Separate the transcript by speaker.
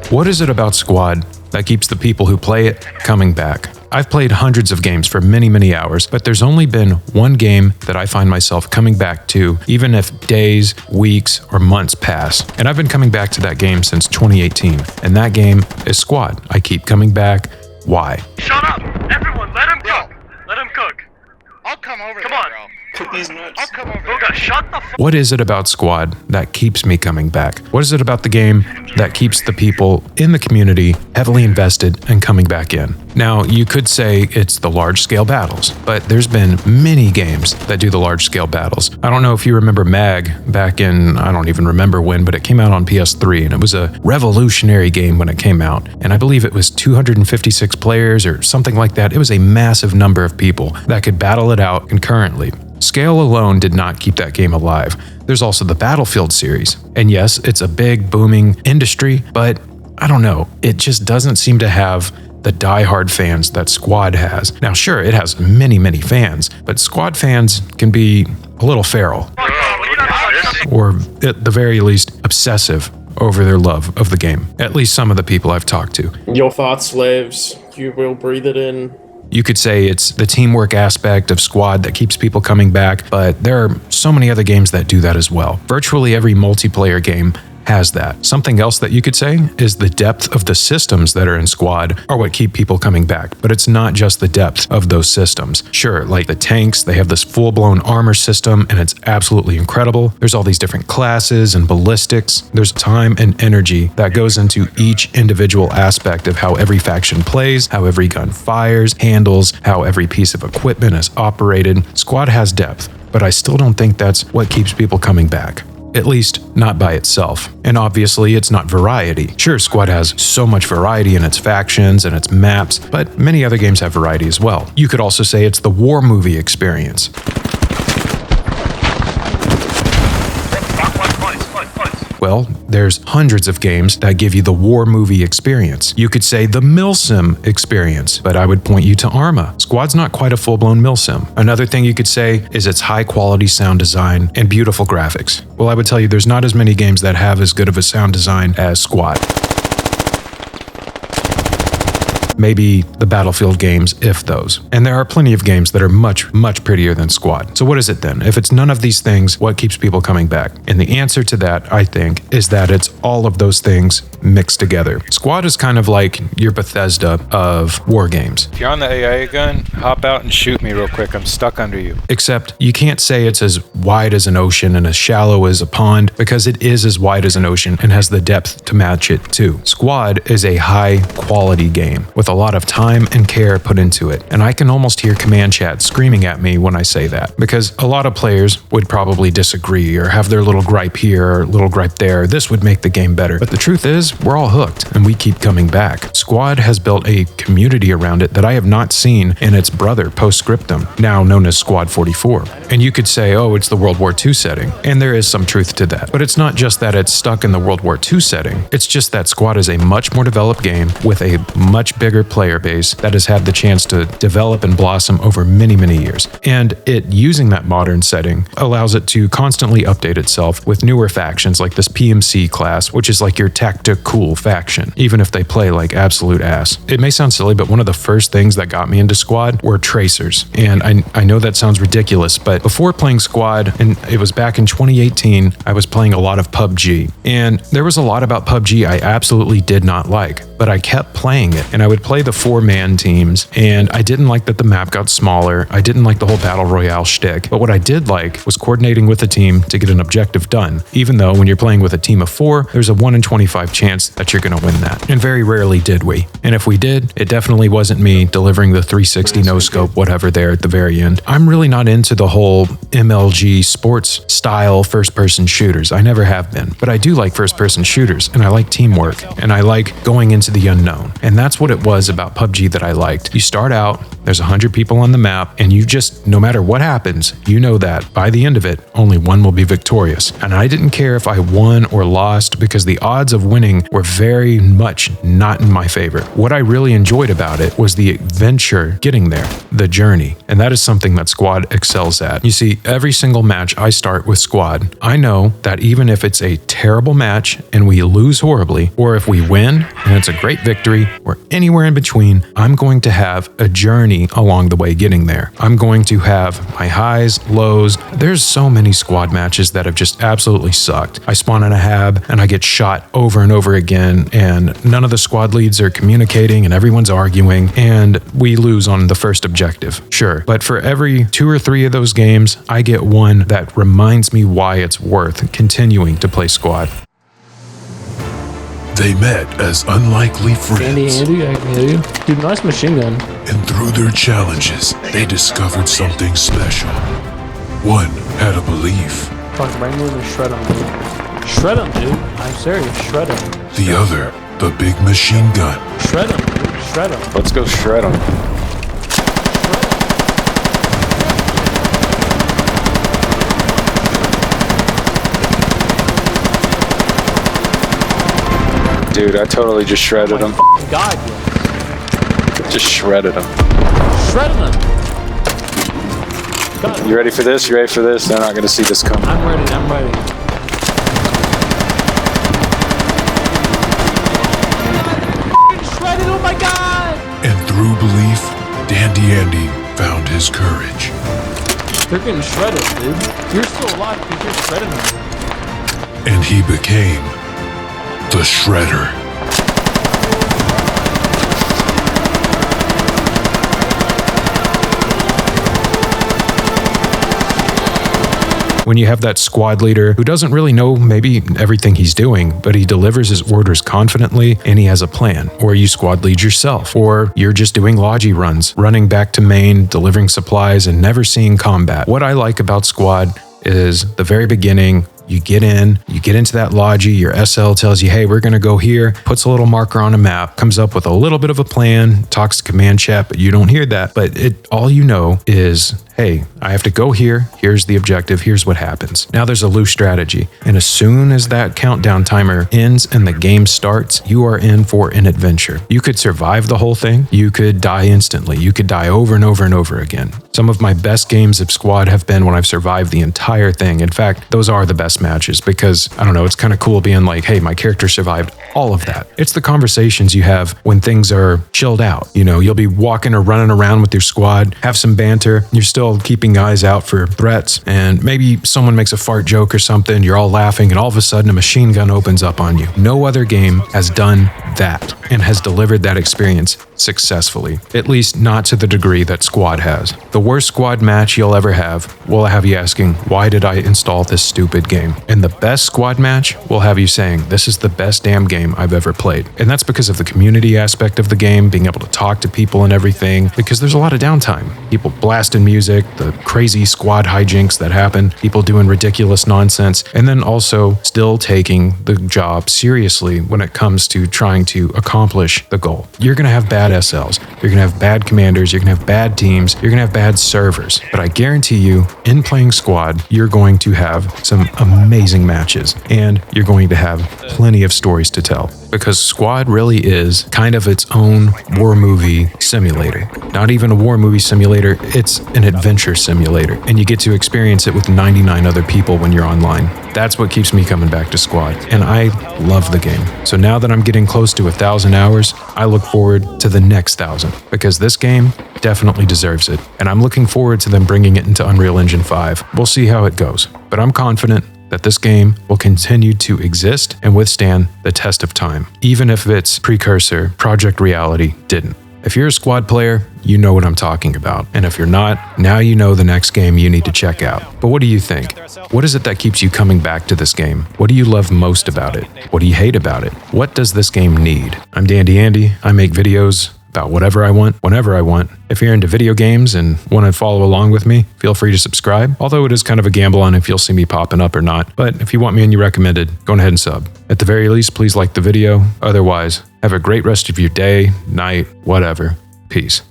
Speaker 1: What is it about Squad that keeps the people who play it coming back? I've played hundreds of games for many, many hours, but there's only been one game that I find myself coming back to, even if days, weeks, or months pass. And I've been coming back to that game since 2018. And that game is Squad. I keep coming back. Why?
Speaker 2: Shut up! Everyone, let him cook! Let him cook!
Speaker 3: I'll come over
Speaker 2: Come
Speaker 3: there,
Speaker 2: on.
Speaker 3: bro.
Speaker 4: Cook these nuts.
Speaker 3: I'll come over
Speaker 2: Booga,
Speaker 3: there.
Speaker 2: shut the f***.
Speaker 1: What is it about Squad that keeps me coming back? What is it about the game that keeps the people in the community heavily invested and coming back in? Now, you could say it's the large-scale battles, but there's been many games that do the large-scale battles. I don't know if you remember MAG back in, I don't even remember when, but it came out on PS3, and it was a revolutionary game when it came out. And I believe it was 256 players or something like that. It was a massive number of people that could battle it out concurrently. Scale alone did not keep that game alive. There's also the Battlefield series. And yes, it's a big, booming industry, but I don't know. It just doesn't seem to have the die-hard fans that Squad has. Now, sure, it has many, many fans, but Squad fans can be a little feral, or at the very least, obsessive over their love of the game. At least some of the people I've talked to.
Speaker 4: Your thoughts, slaves. You will breathe it in.
Speaker 1: You could say it's the teamwork aspect of Squad that keeps people coming back, but there are so many other games that do that as well. Virtually every multiplayer game has that. Something else that you could say is the depth of the systems that are in Squad are what keep people coming back, but it's not just the depth of those systems. Sure, like the tanks, they have this full-blown armor system and it's absolutely incredible. There's all these different classes and ballistics. There's time and energy that goes into each individual aspect of how every faction plays, how every gun fires, handles, how every piece of equipment is operated. Squad has depth, but I still don't think that's what keeps people coming back. At least, not by itself. And obviously, it's not variety. Sure, Squad has so much variety in its factions and its maps, but many other games have variety as well. You could also say it's the war movie experience. Well, there's hundreds of games that give you the war movie experience. You could say the milsim experience, but I would point you to Arma. Squad's not quite a full-blown milsim. Another thing you could say is its high-quality sound design and beautiful graphics. Well, I would tell you there's not as many games that have as good of a sound design as Squad. Maybe the Battlefield games, if those. And there are plenty of games that are much, much prettier than Squad. So what is it then? If it's none of these things, what keeps people coming back? And the answer to that, I think, is that it's all of those things mixed together. Squad is kind of like your Bethesda of war games.
Speaker 5: If you're on the AI gun, hop out and shoot me real quick. I'm stuck under you.
Speaker 1: Except you can't say it's as wide as an ocean and as shallow as a pond, because it is as wide as an ocean and has the depth to match it too. Squad is a high quality game with a lot of time and care put into it. And I can almost hear command chat screaming at me when I say that, because a lot of players would probably disagree or have their little gripe here or little gripe there. This would make the game better. But the truth is, we're all hooked and we keep coming back. Squad has built a community around it that I have not seen in its brother Postscriptum, now known as Squad 44. And you could say, oh, it's the World War II setting. And there is some truth to that. But it's not just that it's stuck in the World War II setting. It's just that Squad is a much more developed game with a much bigger player base that has had the chance to develop and blossom over many, many years. And it, using that modern setting, allows it to constantly update itself with newer factions like this PMC class, which is like your tactical faction, even if they play like absolute ass. It may sound silly, but one of the first things that got me into Squad were tracers. And I know that sounds ridiculous, but before playing Squad, and it was back in 2018, I was playing a lot of PUBG. And there was a lot about PUBG I absolutely did not like, but I kept playing it. And I would play the 4-man teams, and I didn't like that the map got smaller. I didn't like the whole battle royale shtick. But what I did like was coordinating with a team to get an objective done, even though when you're playing with a team of 4, there's a 1 in 25 chance that you're going to win that. And very rarely did we. And if we did, it definitely wasn't me delivering the 360 no-scope whatever there at the very end. I'm really not into the whole MLG sports style first-person shooters. I never have been. But I do like first-person shooters, and I like teamwork, and I like going into the unknown. And that's what it was was about PUBG that I liked. You start out, there's 100 people on the map, and you just, no matter what happens, you know that by the end of it, only one will be victorious. And I didn't care if I won or lost because the odds of winning were very much not in my favor. What I really enjoyed about it was the adventure getting there, the journey. And that is something that Squad excels at. You see, every single match I start with Squad, I know that even if it's a terrible match and we lose horribly, or if we win and it's a great victory, or anywhere in between, I'm going to have a journey along the way getting there. I'm going to have my highs, lows. There's so many Squad matches that have just absolutely sucked. I spawn in a hab and I get shot over and over again, and none of the squad leads are communicating and everyone's arguing, and we lose on the first objective. Sure, but for every 2 or 3 of those games, I get one that reminds me why it's worth continuing to play Squad.
Speaker 3: They met as unlikely friends.
Speaker 6: Andy, I can hear you. Dude, nice machine gun.
Speaker 3: And through their challenges, they discovered something special. One had a belief.
Speaker 6: Fuck, bring me and shred him, dude. Shred him, dude. I'm serious, shred him.
Speaker 3: The other, the big machine gun.
Speaker 6: Shred him, dude. Shred him.
Speaker 5: Let's go shred them. Dude, I totally just shredded him.
Speaker 6: God, yeah.
Speaker 5: Just shredded him.
Speaker 6: Shredded him. God.
Speaker 5: You ready for this? You ready for this? They're not going to see this coming.
Speaker 6: I'm ready, I'm ready. Shredded, oh my God!
Speaker 3: And through belief, Dandy Andy found his courage.
Speaker 6: They're getting shredded, dude. You're still alive because you're shredding them.
Speaker 3: And he became the Shredder.
Speaker 1: When you have that squad leader who doesn't really know maybe everything he's doing, but he delivers his orders confidently and he has a plan. Or you squad lead yourself, or you're just doing logi runs, running back to main, delivering supplies, and never seeing combat. What I like about Squad is the very beginning. You get into that logi, your SL tells you, hey, we're going to go here, puts a little marker on a map, comes up with a little bit of a plan, talks to command chat, but you don't hear that. But all you know is, hey, I have to go here, here's the objective, here's what happens. Now there's a loose strategy. And as soon as that countdown timer ends and the game starts, you are in for an adventure. You could survive the whole thing, you could die instantly, you could die over and over and over again. Some of my best games of Squad have been when I've survived the entire thing. In fact, those are the best matches because, I don't know, it's kind of cool being like, hey, my character survived all of that. It's the conversations you have when things are chilled out. You know, you'll be walking or running around with your squad, have some banter, you're still keeping eyes out for threats, and maybe someone makes a fart joke or something, you're all laughing, and all of a sudden a machine gun opens up on you. No other game has done that and has delivered that experience successfully, at least not to the degree that Squad has. The worst Squad match you'll ever have will have you asking, why did I install this stupid game? And the best Squad match will have you saying, this is the best damn game I've ever played. And that's because of the community aspect of the game, being able to talk to people and everything, because there's a lot of downtime. People blasting music, the crazy Squad hijinks that happen, people doing ridiculous nonsense, and then also still taking the job seriously when it comes to trying to accomplish the goal. You're going to have bad SLs, you're going to have bad commanders, you're going to have bad teams, you're going to have bad servers, but I guarantee you, in playing Squad, you're going to have some amazing matches, and you're going to have plenty of stories to tell, because Squad really is kind of its own war movie simulator. Not even a war movie simulator, it's an adventure simulator, and you get to experience it with 99 other people when you're online. That's what keeps me coming back to Squad, and I love the game. So now that I'm getting close to 1,000 hours, I look forward to the next 1,000, because this game definitely deserves it, and I'm looking forward to them bringing it into Unreal Engine 5. We'll see how it goes, but I'm confident that this game will continue to exist and withstand the test of time, even if its precursor, Project Reality, didn't. If you're a Squad player, you know what I'm talking about. And if you're not, now you know the next game you need to check out. But what do you think? What is it that keeps you coming back to this game? What do you love most about it? What do you hate about it? What does this game need? I'm Dandy Andy. I make videos about whatever I want, whenever I want. If you're into video games and want to follow along with me, feel free to subscribe, although it is kind of a gamble on if you'll see me popping up or not. But if you want me and you recommended, go ahead and sub. At the very least, please like the video. Otherwise, have a great rest of your day, night, whatever. Peace.